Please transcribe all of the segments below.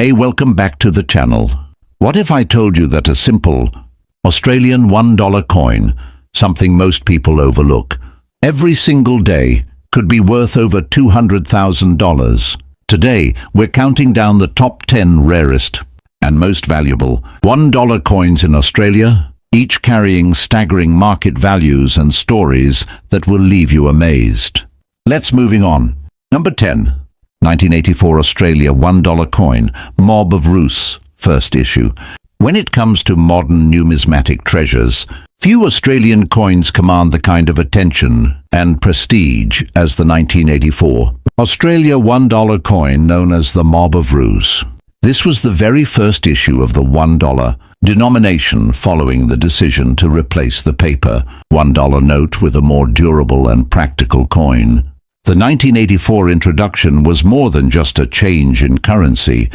Hey, welcome back to the channel. What if I told you that a simple Australian $1 coin, something most people overlook, every single day could be worth over $200,000? Today, we're counting down the top 10 rarest and most valuable $1 coins in Australia, each carrying staggering market values and stories that will leave you amazed. Let's moving on. Number 10. 1984 Australia $1 coin, Mob of Roos, first issue. When it comes to modern numismatic treasures, few Australian coins command the kind of attention and prestige as the 1984 Australia $1 coin known as the Mob of Roos. This was the very first issue of the $1 denomination following the decision to replace the paper $1 note with a more durable and practical coin. The 1984 introduction was more than just a change in currency.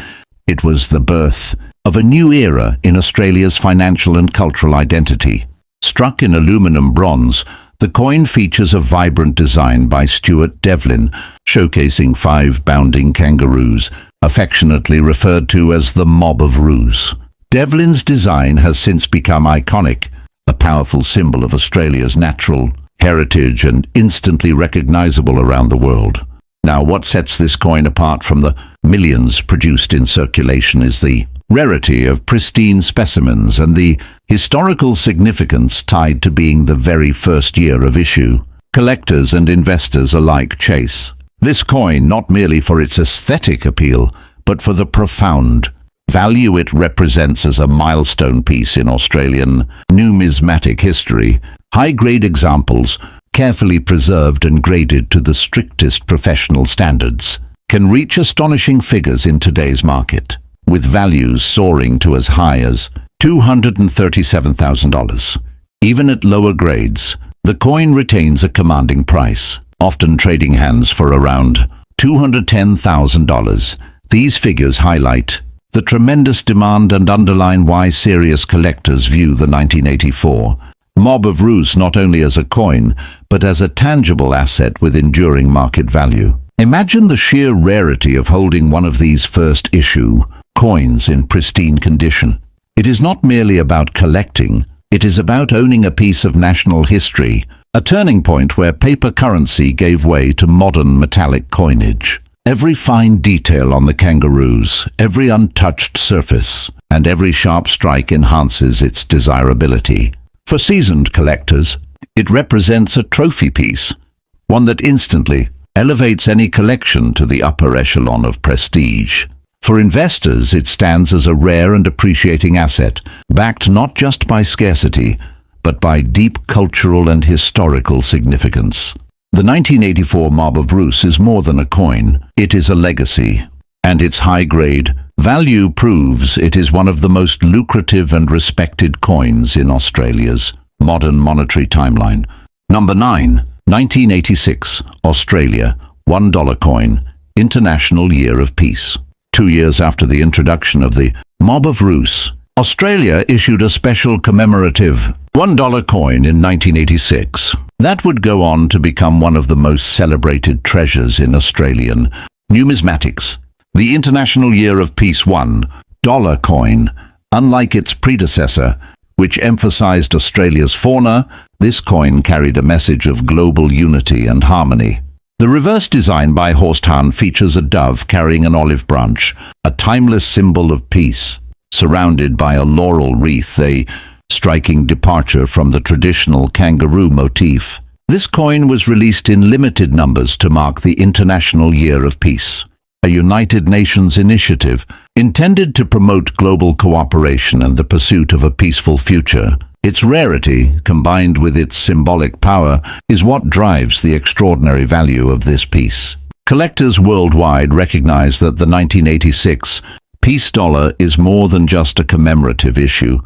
It was the birth of a new era in Australia's financial and cultural identity. Struck in aluminum bronze, the coin features a vibrant design by Stuart Devlin, showcasing 5 bounding kangaroos, affectionately referred to as the Mob of Roos. Devlin's design has since become iconic, a powerful symbol of Australia's natural heritage and instantly recognizable around the world. Now, what sets this coin apart from the millions produced in circulation is the rarity of pristine specimens and the historical significance tied to being the very first year of issue. Collectors and investors alike chase this coin not merely for its aesthetic appeal, but for the profound value it represents as a milestone piece in Australian numismatic history. High-grade examples, carefully preserved and graded to the strictest professional standards, can reach astonishing figures in today's market, with values soaring to as high as $237,000. Even at lower grades, the coin retains a commanding price, often trading hands for around $210,000. These figures highlight the tremendous demand and underline why serious collectors view the 1984 Mob of Roos not only as a coin, but as a tangible asset with enduring market value. Imagine the sheer rarity of holding one of these first-issue coins in pristine condition. It is not merely about collecting, it is about owning a piece of national history, a turning point where paper currency gave way to modern metallic coinage. Every fine detail on the kangaroos, every untouched surface, and every sharp strike enhances its desirability. For seasoned collectors, it represents a trophy piece, one that instantly elevates any collection to the upper echelon of prestige. For investors, it stands as a rare and appreciating asset, backed not just by scarcity, but by deep cultural and historical significance. The 1984 Mob of Roos is more than a coin, it is a legacy, and its high-grade value proves it is one of the most lucrative and respected coins in Australia's modern monetary timeline. Number 9. 1986 Australia $1 coin, International Year of Peace. 2 years after the introduction of the Mob of Roos, Australia issued a special commemorative $1 coin in 1986. That would go on to become one of the most celebrated treasures in Australian numismatics. The International Year of Peace $1 coin, unlike its predecessor, which emphasized Australia's fauna, this coin carried a message of global unity and harmony. The reverse design by Horst Hahn features a dove carrying an olive branch, a timeless symbol of peace, surrounded by a laurel wreath, a striking departure from the traditional kangaroo motif. This coin was released in limited numbers to mark the International Year of Peace, a United Nations initiative intended to promote global cooperation and the pursuit of a peaceful future. Its rarity, combined with its symbolic power, is what drives the extraordinary value of this piece. Collectors worldwide recognize that the 1986 Peace Dollar is more than just a commemorative issue.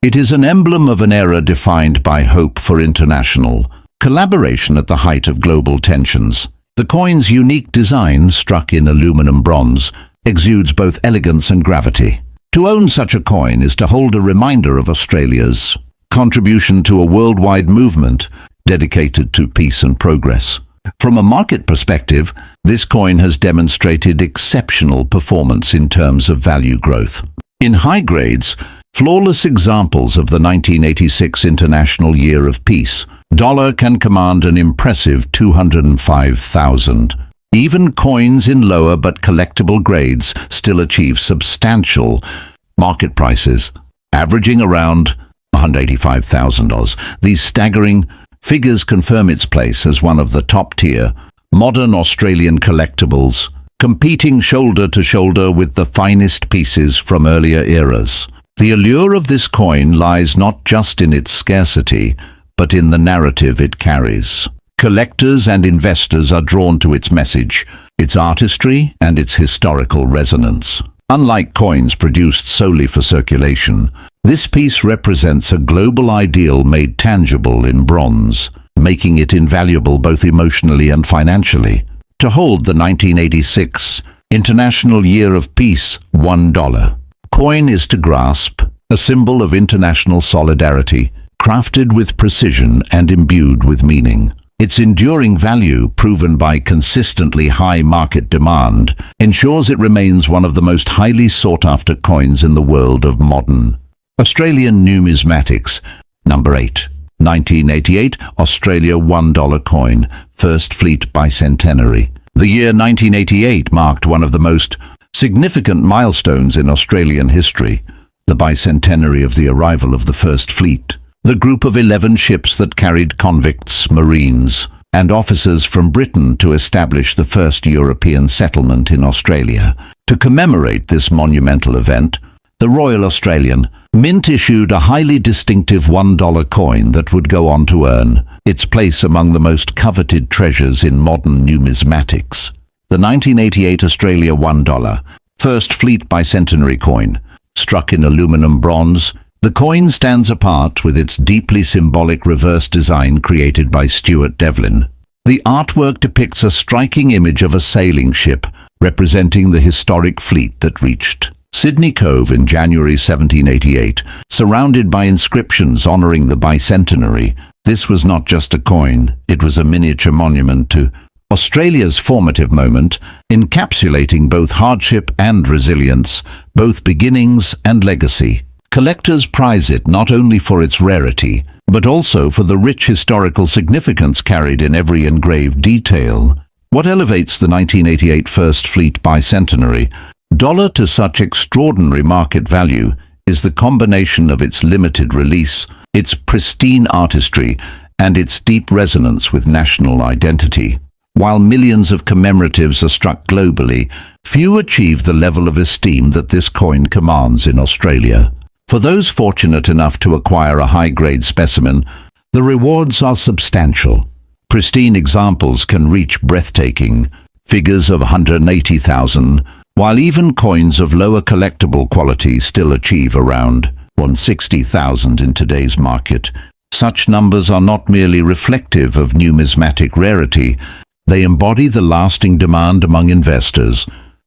It is an emblem of an era defined by hope for international collaboration at the height of global tensions. The coin's unique design, struck in aluminum bronze, exudes both elegance and gravity. To own such a coin is to hold a reminder of Australia's contribution to a worldwide movement dedicated to peace and progress. From a market perspective, this coin has demonstrated exceptional performance in terms of value growth. In high grades, flawless examples of the 1986 International Year of Peace, dollar can command an impressive 205,000. Even coins in lower but collectible grades still achieve substantial market prices, averaging around $185,000. These staggering figures confirm its place as one of the top-tier modern Australian collectibles, competing shoulder to shoulder with the finest pieces from earlier eras. The allure of this coin lies not just in its scarcity, but in the narrative it carries. Collectors and investors are drawn to its message, its artistry, and its historical resonance. Unlike coins produced solely for circulation, this piece represents a global ideal made tangible in bronze, making it invaluable both emotionally and financially. To hold the 1986 International Year of Peace $1 coin is to grasp, a symbol of international solidarity, crafted with precision and imbued with meaning. Its enduring value, proven by consistently high market demand, ensures it remains one of the most highly sought-after coins in the world of modern Australian numismatics. Number 8. 1988 Australia $1 coin, First Fleet Bicentenary. The year 1988 marked one of the most significant milestones in Australian history, the bicentenary of the arrival of the First Fleet. The group of 11 ships that carried convicts, marines, and officers from Britain to establish the first European settlement in Australia. To commemorate this monumental event, the Royal Australian Mint issued a highly distinctive $1 coin that would go on to earn its place among the most coveted treasures in modern numismatics. The 1988 Australia $1 First Fleet Bicentenary coin, struck in aluminum bronze, the coin stands apart with its deeply symbolic reverse design created by Stuart Devlin. The artwork depicts a striking image of a sailing ship representing the historic fleet that reached Sydney Cove in January 1788, surrounded by inscriptions honouring the bicentenary. This was not just a coin, it was a miniature monument to Australia's formative moment, encapsulating both hardship and resilience, both beginnings and legacy. Collectors prize it not only for its rarity, but also for the rich historical significance carried in every engraved detail. What elevates the 1988 First Fleet Bicentenary dollar to such extraordinary market value is the combination of its limited release, its pristine artistry, and its deep resonance with national identity. While millions of commemoratives are struck globally, few achieve the level of esteem that this coin commands in Australia. For those fortunate enough to acquire a high-grade specimen, the rewards are substantial. Pristine examples can reach breathtaking figures of 180,000, while even coins of lower collectible quality still achieve around 160,000 in today's market. Such numbers are not merely reflective of numismatic rarity, they embody the lasting demand among investors,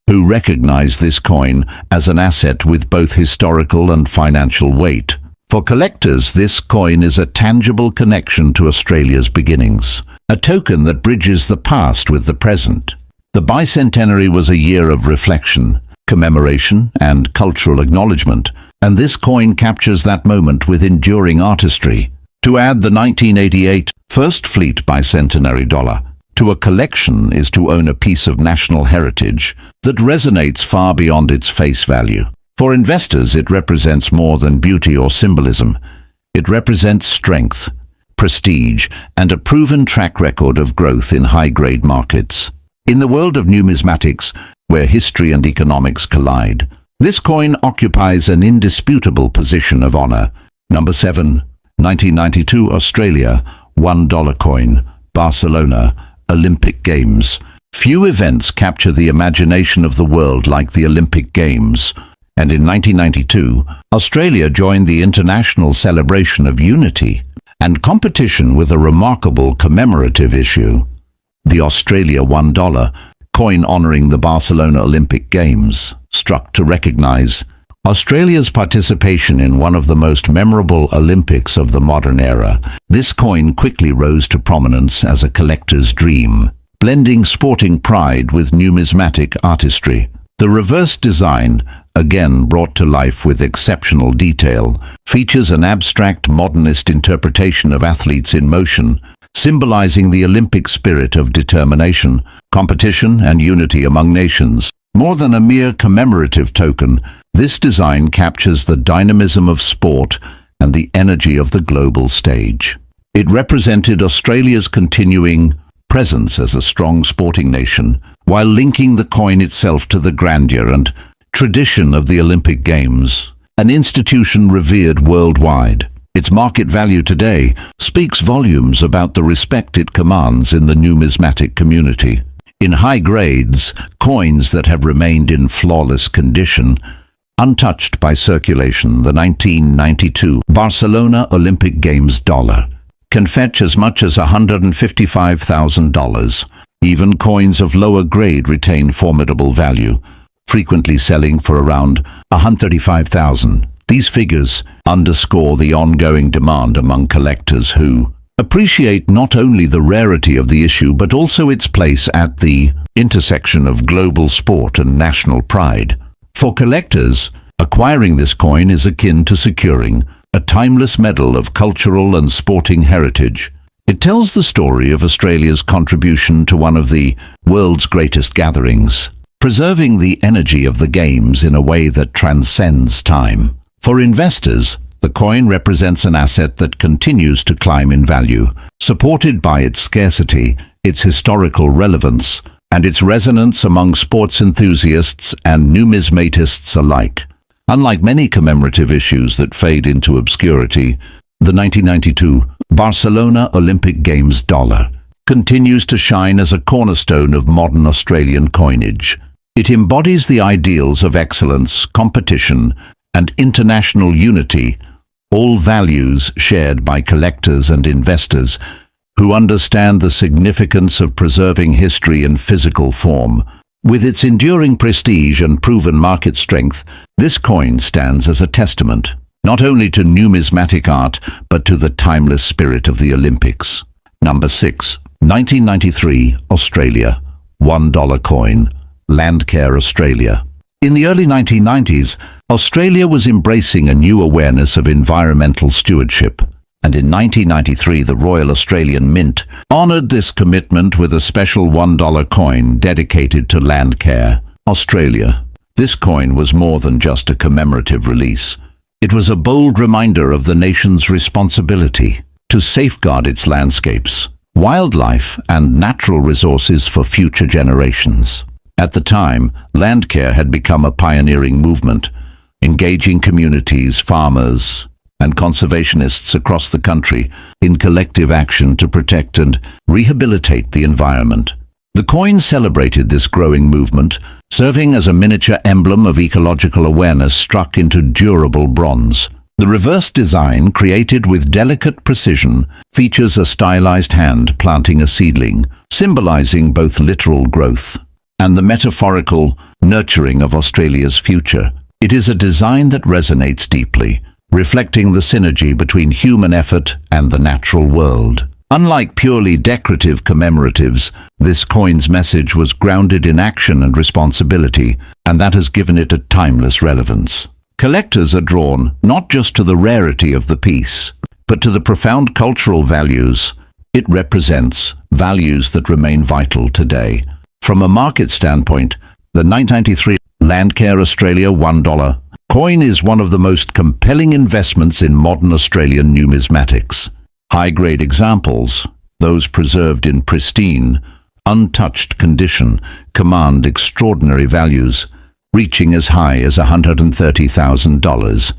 who recognize this coin as an asset with both historical and financial weight. For collectors, this coin is a tangible connection to Australia's beginnings, a token that bridges the past with the present. The bicentenary was a year of reflection, commemoration, and cultural acknowledgement, and this coin captures that moment with enduring artistry. To add the 1988 First Fleet Bicentenary dollar to a collection is to own a piece of national heritage that resonates far beyond its face value. For investors, it represents more than beauty or symbolism. It represents strength, prestige, and a proven track record of growth in high-grade markets. In the world of numismatics, where history and economics collide, this coin occupies an indisputable position of honor. Number 7. 1992 Australia $1 coin, Barcelona Olympic Games. Few events capture the imagination of the world like the Olympic Games, and in 1992, Australia joined the international celebration of unity and competition with a remarkable commemorative issue, the Australia $1 coin honouring the Barcelona Olympic Games, struck to recognise Australia's participation in one of the most memorable Olympics of the modern era, this coin quickly rose to prominence as a collector's dream, blending sporting pride with numismatic artistry. The reverse design, again brought to life with exceptional detail, features an abstract modernist interpretation of athletes in motion, symbolizing the Olympic spirit of determination, competition, and unity among nations. More than a mere commemorative token, this design captures the dynamism of sport and the energy of the global stage. It represented Australia's continuing presence as a strong sporting nation, while linking the coin itself to the grandeur and tradition of the Olympic Games, an institution revered worldwide. Its market value today speaks volumes about the respect it commands in the numismatic community. In high grades, coins that have remained in flawless condition, untouched by circulation, the 1992 Barcelona Olympic Games dollar can fetch as much as $155,000. Even coins of lower grade retain formidable value, frequently selling for around $135,000. These figures underscore the ongoing demand among collectors who appreciate not only the rarity of the issue but also its place at the intersection of global sport and national pride. For collectors, acquiring this coin is akin to securing a timeless medal of cultural and sporting heritage. It tells the story of Australia's contribution to one of the world's greatest gatherings, preserving the energy of the Games in a way that transcends time. For investors, the coin represents an asset that continues to climb in value, supported by its scarcity, its historical relevance, and its resonance among sports enthusiasts and numismatists alike. Unlike many commemorative issues that fade into obscurity, the 1992 Barcelona Olympic Games dollar continues to shine as a cornerstone of modern Australian coinage. It embodies the ideals of excellence, competition, and international unity, all values shared by collectors and investors who understand the significance of preserving history in physical form. With its enduring prestige and proven market strength, this coin stands as a testament not only to numismatic art but to the timeless spirit of the Olympics. Number 6. 1993 Australia $1 coin, Landcare Australia. In the early 1990s, Australia was embracing a new awareness of environmental stewardship, and in 1993 the Royal Australian Mint honoured this commitment with a special $1 coin dedicated to Landcare Australia. This coin was more than just a commemorative release. It was a bold reminder of the nation's responsibility to safeguard its landscapes, wildlife, and natural resources for future generations. At the time, Landcare had become a pioneering movement, engaging communities, farmers, and conservationists across the country in collective action to protect and rehabilitate the environment. The coin celebrated this growing movement, serving as a miniature emblem of ecological awareness struck into durable bronze. The reverse design, created with delicate precision, features a stylized hand planting a seedling, symbolizing both literal growth and the metaphorical nurturing of Australia's future. It is a design that resonates deeply, reflecting the synergy between human effort and the natural world. Unlike purely decorative commemoratives, this coin's message was grounded in action and responsibility, and that has given it a timeless relevance. Collectors are drawn not just to the rarity of the piece, but to the profound cultural values it represents, values that remain vital today. From a market standpoint, the 1993 Landcare Australia $1 coin is one of the most compelling investments in modern Australian numismatics. High-grade examples, those preserved in pristine, untouched condition, command extraordinary values, reaching as high as $130,000.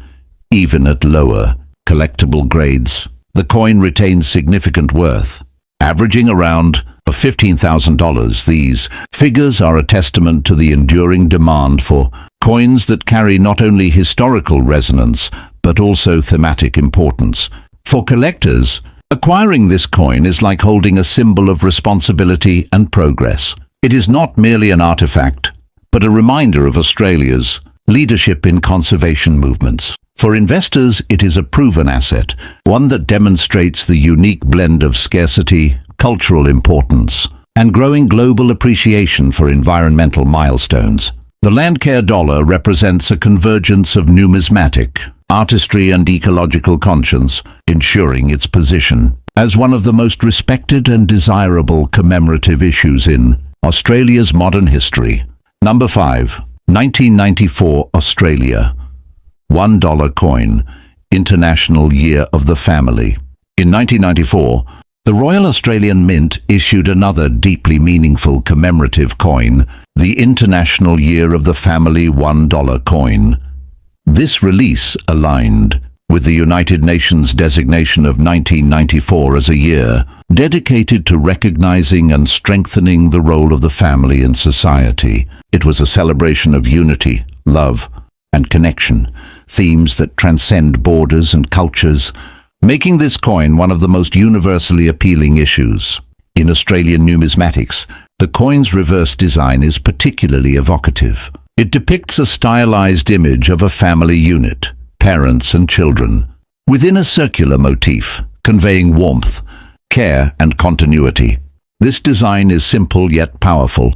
Even at lower, collectible grades, the coin retains significant worth, averaging around $15,000. These figures are a testament to the enduring demand for coins that carry not only historical resonance but also thematic importance. For collectors, acquiring this coin is like holding a symbol of responsibility and progress. It is not merely an artifact, but a reminder of Australia's leadership in conservation movements. For investors, it is a proven asset, one that demonstrates the unique blend of scarcity, cultural importance, and growing global appreciation for environmental milestones. The Landcare dollar represents a convergence of numismatic, artistry and ecological conscience, ensuring its position as one of the most respected and desirable commemorative issues in Australia's modern history. Number 5. 1994 Australia. $1 coin, International Year of the Family. In 1994, the Royal Australian Mint issued another deeply meaningful commemorative coin, the International Year of the Family $1 coin. This release aligned with the United Nations designation of 1994 as a year dedicated to recognizing and strengthening the role of the family in society. It was a celebration of unity, love, and connection, themes that transcend borders and cultures, making this coin one of the most universally appealing issues. In Australian numismatics, the coin's reverse design is particularly evocative. It depicts a stylized image of a family unit, parents and children, within a circular motif, conveying warmth, care and continuity. This design is simple yet powerful,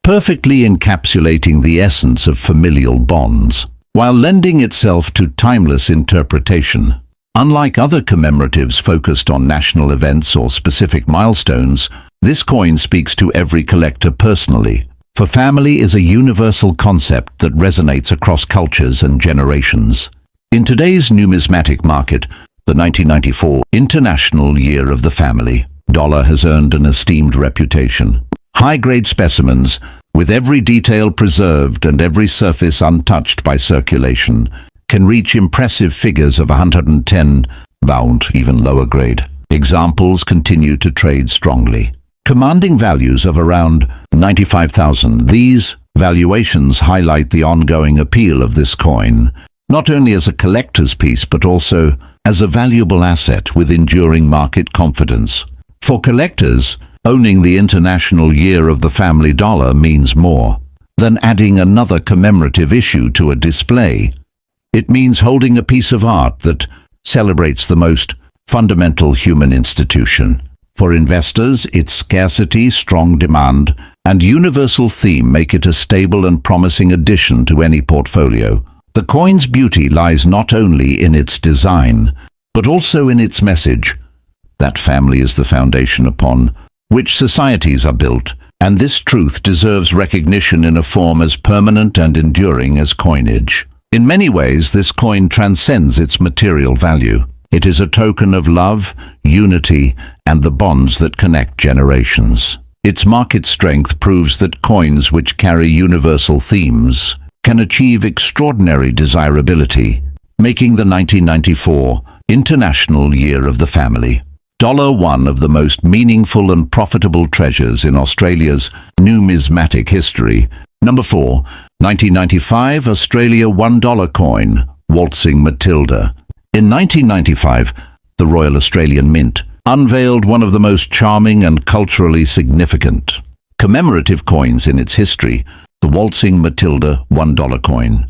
perfectly encapsulating the essence of familial bonds, while lending itself to timeless interpretation. Unlike other commemoratives focused on national events or specific milestones, this coin speaks to every collector personally, for family is a universal concept that resonates across cultures and generations. In today's numismatic market, the 1994 International Year of the Family dollar has earned an esteemed reputation. High-grade specimens, with every detail preserved and every surface untouched by circulation, can reach impressive figures of 110 pound, even lower grade. Examples continue to trade strongly, commanding values of around 95,000. These valuations highlight the ongoing appeal of this coin, not only as a collector's piece but also as a valuable asset with enduring market confidence. For collectors, owning the International Year of the Family dollar means more than adding another commemorative issue to a display. It means holding a piece of art that celebrates the most fundamental human institution. For investors, its scarcity, strong demand, and universal theme make it a stable and promising addition to any portfolio. The coin's beauty lies not only in its design, but also in its message, that family is the foundation upon which societies are built, and this truth deserves recognition in a form as permanent and enduring as coinage. In many ways, this coin transcends its material value. It is a token of love, unity, and the bonds that connect generations. Its market strength proves that coins which carry universal themes can achieve extraordinary desirability, making the 1994 International Year of the Family dollar one of the most meaningful and profitable treasures in Australia's numismatic history. Number 4. 1995 Australia $1 coin, Waltzing Matilda. In 1995, the Royal Australian Mint unveiled one of the most charming and culturally significant commemorative coins in its history, the Waltzing Matilda $1 coin.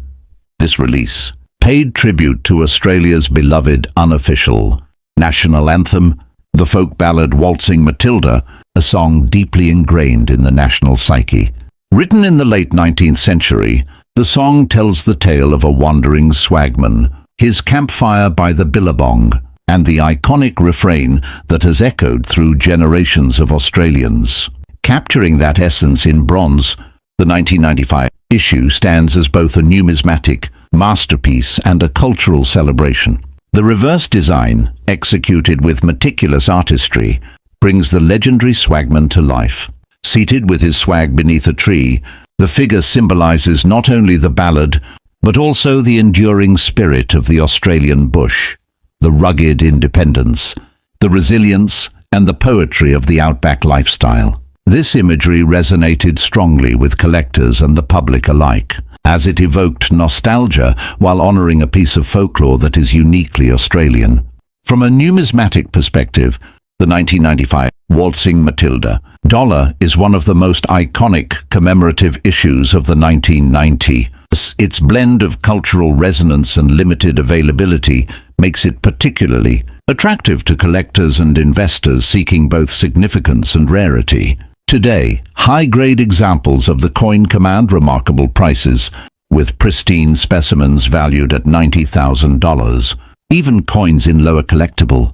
This release paid tribute to Australia's beloved unofficial national anthem, the folk ballad Waltzing Matilda, a song deeply ingrained in the national psyche. Written in the late 19th century, the song tells the tale of a wandering swagman, his campfire by the billabong, and the iconic refrain that has echoed through generations of Australians. Capturing that essence in bronze, the 1995 issue stands as both a numismatic masterpiece and a cultural celebration. The reverse design, executed with meticulous artistry, brings the legendary swagman to life. Seated with his swag beneath a tree, the figure symbolizes not only the ballad, but also the enduring spirit of the Australian bush, the rugged independence, the resilience, and the poetry of the outback lifestyle. This imagery resonated strongly with collectors and the public alike, as it evoked nostalgia while honoring a piece of folklore that is uniquely Australian. From a numismatic perspective, the 1995 Waltzing Matilda dollar is one of the most iconic commemorative issues of the 1990 Its blend of cultural resonance and limited availability makes it particularly attractive to collectors and investors seeking both significance and rarity. Today, high-grade examples of the coin command remarkable prices, with pristine specimens valued at $90,000. Even coins in lower collectible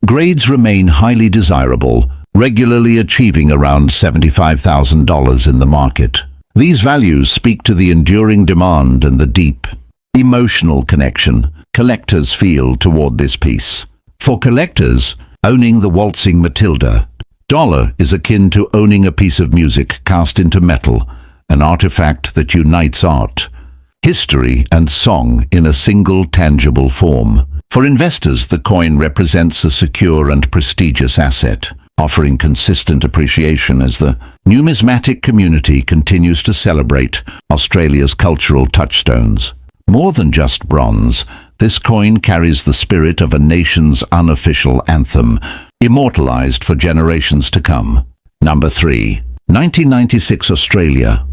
grades remain highly desirable, regularly achieving around $75,000 in the market. These values speak to the enduring demand and the deep emotional connection collectors feel toward this piece. For collectors, owning the Waltzing Matilda dollar is akin to owning a piece of music cast into metal, an artifact that unites art, history, and song in a single tangible form. For investors, the coin represents a secure and prestigious asset, offering consistent appreciation as the numismatic community continues to celebrate Australia's cultural touchstones. More than just bronze, this coin carries the spirit of a nation's unofficial anthem, immortalized for generations to come. Number 3. 1996 Australia.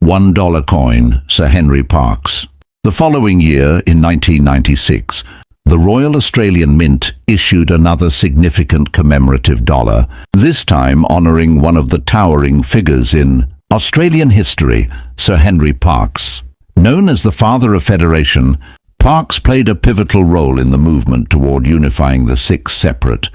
$1 coin, Sir Henry Parkes. The following year, in 1996, the Royal Australian Mint issued another significant commemorative dollar, this time honouring one of the towering figures in Australian history, Sir Henry Parkes. Known as the Father of Federation, Parkes played a pivotal role in the movement toward unifying the 6 separate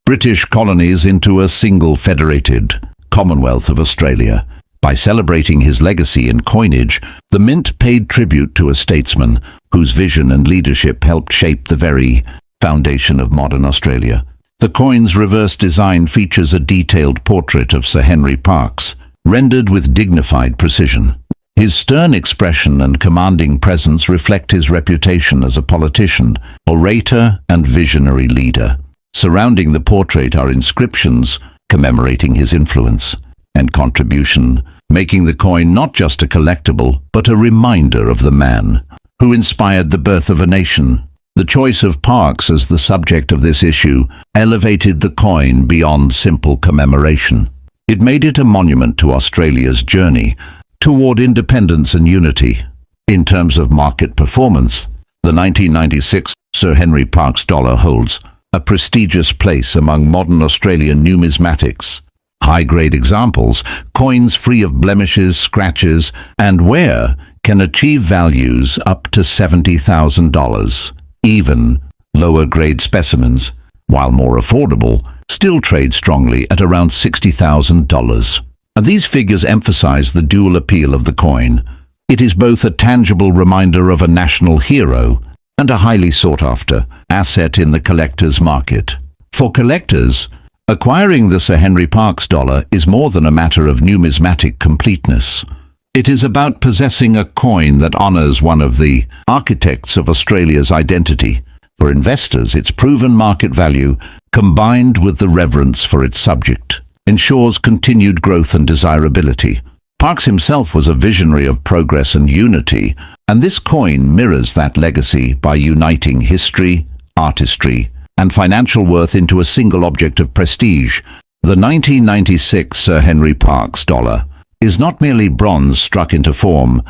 British colonies into a single federated Commonwealth of Australia. By celebrating his legacy in coinage, the Mint paid tribute to a statesman whose vision and leadership helped shape the very foundation of modern Australia. The coin's reverse design features a detailed portrait of Sir Henry Parkes, rendered with dignified precision. His stern expression and commanding presence reflect his reputation as a politician, orator, and visionary leader. Surrounding the portrait are inscriptions commemorating his influence and contribution, making the coin not just a collectible, but a reminder of the man who inspired the birth of a nation. The choice of Parkes as the subject of this issue elevated the coin beyond simple commemoration. It made it a monument to Australia's journey toward independence and unity. In terms of market performance, the 1996 Sir Henry Parkes dollar holds a prestigious place among modern Australian numismatics. High-grade examples, coins free of blemishes, scratches, and wear, can achieve values up to $70,000. Even lower-grade specimens, while more affordable, still trade strongly at around $60,000. These figures emphasize the dual appeal of the coin. It is both a tangible reminder of a national hero and a highly sought-after asset in the collector's market. For collectors, acquiring the Sir Henry Parkes dollar is more than a matter of numismatic completeness. It is about possessing a coin that honors one of the architects of Australia's identity. For investors, its proven market value, combined with the reverence for its subject, ensures continued growth and desirability. Parkes himself was a visionary of progress and unity, and this coin mirrors that legacy by uniting history, artistry, and financial worth into a single object of prestige. The 1996 Sir Henry Parkes dollar is not merely bronze struck into form,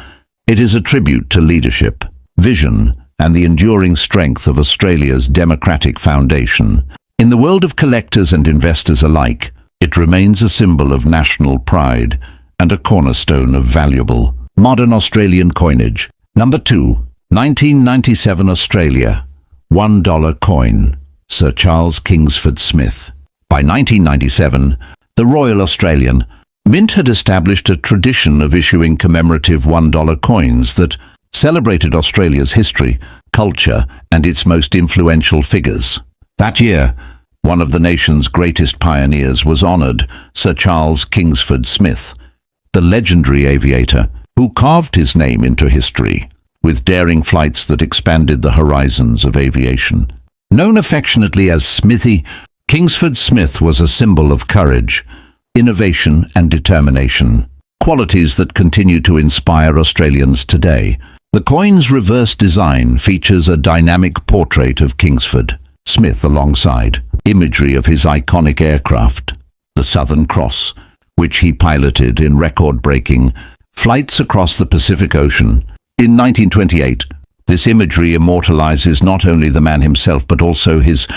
it is a tribute to leadership, vision, and the enduring strength of Australia's democratic foundation. In the world of collectors and investors alike, it remains a symbol of national pride and a cornerstone of valuable modern Australian coinage. Number 2. 1997 Australia. $1 coin, Sir Charles Kingsford Smith. By 1997, the Royal Australian Mint had established a tradition of issuing commemorative $1 coins that celebrated Australia's history, culture, and its most influential figures. That year, one of the nation's greatest pioneers was honoured, Sir Charles Kingsford Smith, the legendary aviator who carved his name into history with daring flights that expanded the horizons of aviation. Known affectionately as Smithy, Kingsford Smith was a symbol of courage, innovation, and determination, qualities that continue to inspire Australians today. The coin's reverse design features a dynamic portrait of Kingsford Smith alongside imagery of his iconic aircraft, the Southern Cross, which he piloted in record-breaking flights across the Pacific Ocean. In 1928, this imagery immortalizes not only the man himself but also his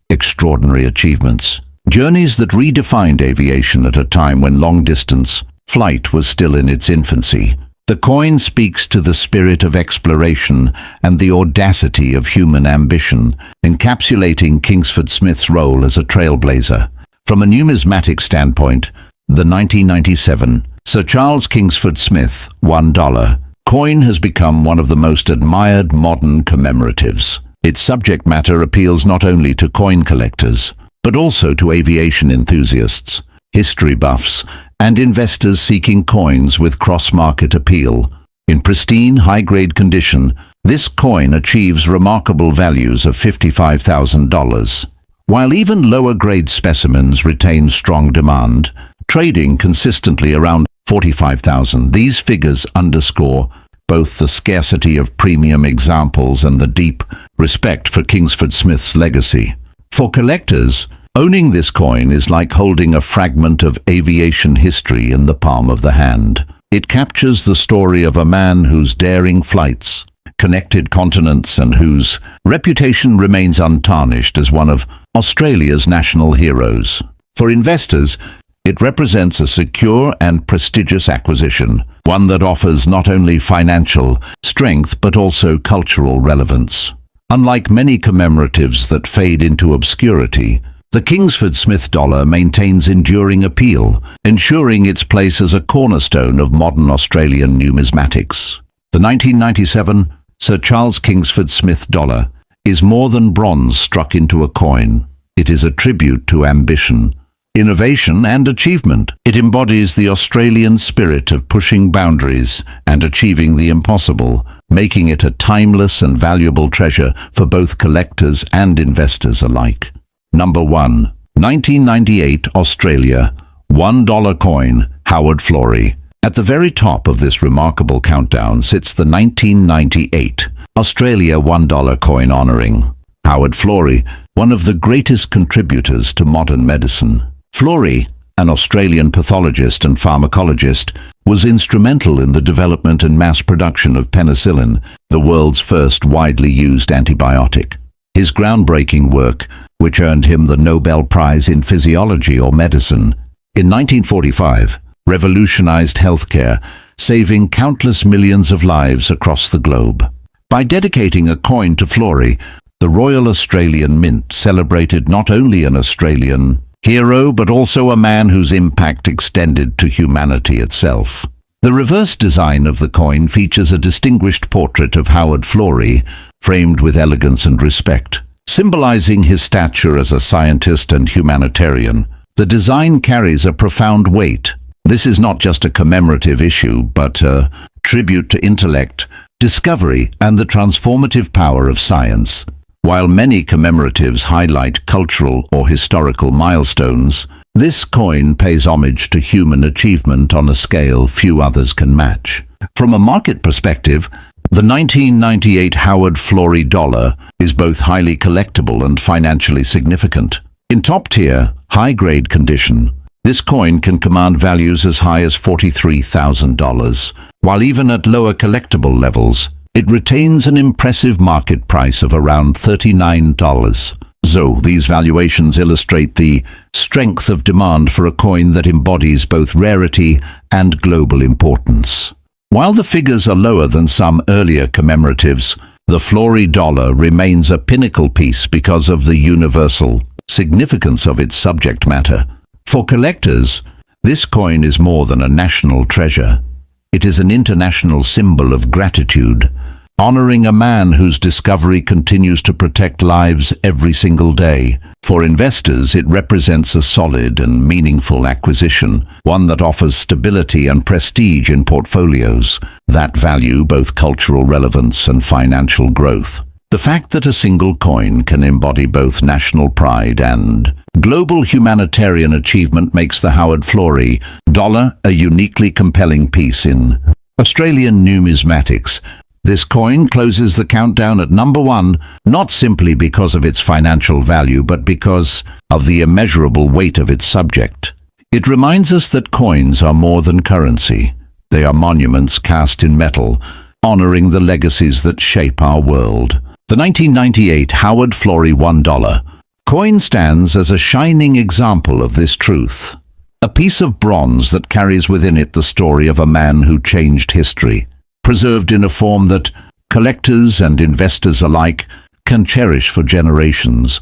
extraordinary achievements. Journeys that redefined aviation at a time when long-distance flight was still in its infancy. The coin speaks to the spirit of exploration and the audacity of human ambition, encapsulating Kingsford Smith's role as a trailblazer. From a numismatic standpoint, the 1997 Sir Charles Kingsford Smith $1 coin has become one of the most admired modern commemoratives. Its subject matter appeals not only to coin collectors, but also to aviation enthusiasts, history buffs, and investors seeking coins with cross-market appeal. In pristine, high-grade condition, this coin achieves remarkable values of $55,000. While even lower-grade specimens retain strong demand, trading consistently around $45,000, these figures underscore both the scarcity of premium examples and the deep respect for Kingsford Smith's legacy. For collectors, owning this coin is like holding a fragment of aviation history in the palm of the hand. It captures the story of a man whose daring flights connected continents and whose reputation remains untarnished as one of Australia's national heroes. For investors, it represents a secure and prestigious acquisition, one that offers not only financial strength but also cultural relevance. Unlike many commemoratives that fade into obscurity, the Kingsford Smith dollar maintains enduring appeal, ensuring its place as a cornerstone of modern Australian numismatics. The 1997 Sir Charles Kingsford Smith dollar is more than bronze struck into a coin. It is a tribute to ambition, innovation and achievement. It embodies the Australian spirit of pushing boundaries and achieving the impossible, making it a timeless and valuable treasure for both collectors and investors alike. Number 1. 1998 Australia $1 coin, Howard Florey. At the very top of this remarkable countdown sits the 1998 Australia $1 coin honoring Howard Florey, one of the greatest contributors to modern medicine. Florey, an Australian pathologist and pharmacologist, was instrumental in the development and mass production of penicillin, the world's first widely used antibiotic. His groundbreaking work, which earned him the Nobel Prize in Physiology or Medicine in 1945, revolutionized healthcare, saving countless millions of lives across the globe. By dedicating a coin to Florey, the Royal Australian Mint celebrated not only an Australian hero but also a man whose impact extended to humanity itself. The reverse design of the coin features a distinguished portrait of Howard Florey, framed with elegance and respect. Symbolizing his stature as a scientist and humanitarian, the design carries a profound weight. This is not just a commemorative issue, but a tribute to intellect, discovery, and the transformative power of science. While many commemoratives highlight cultural or historical milestones, this coin pays homage to human achievement on a scale few others can match. From a market perspective, the 1998 Howard Florey dollar is both highly collectible and financially significant. In top-tier, high-grade condition, this coin can command values as high as $43,000, while even at lower collectible levels, it retains an impressive market price of around $39. So, these valuations illustrate the strength of demand for a coin that embodies both rarity and global importance. While the figures are lower than some earlier commemoratives, the Florey dollar remains a pinnacle piece because of the universal significance of its subject matter. For collectors, this coin is more than a national treasure. It is an international symbol of gratitude, honoring a man whose discovery continues to protect lives every single day. For investors, it represents a solid and meaningful acquisition, one that offers stability and prestige in portfolios that value both cultural relevance and financial growth. The fact that a single coin can embody both national pride and global humanitarian achievement makes the Howard Florey dollar a uniquely compelling piece in Australian numismatics. This coin closes the countdown at number 1, not simply because of its financial value, but because of the immeasurable weight of its subject. It reminds us that coins are more than currency. They are monuments cast in metal, honoring the legacies that shape our world. The 1998 Howard Florey $1 coin stands as a shining example of this truth. A piece of bronze that carries within it the story of a man who changed history, preserved in a form that collectors and investors alike can cherish for generations.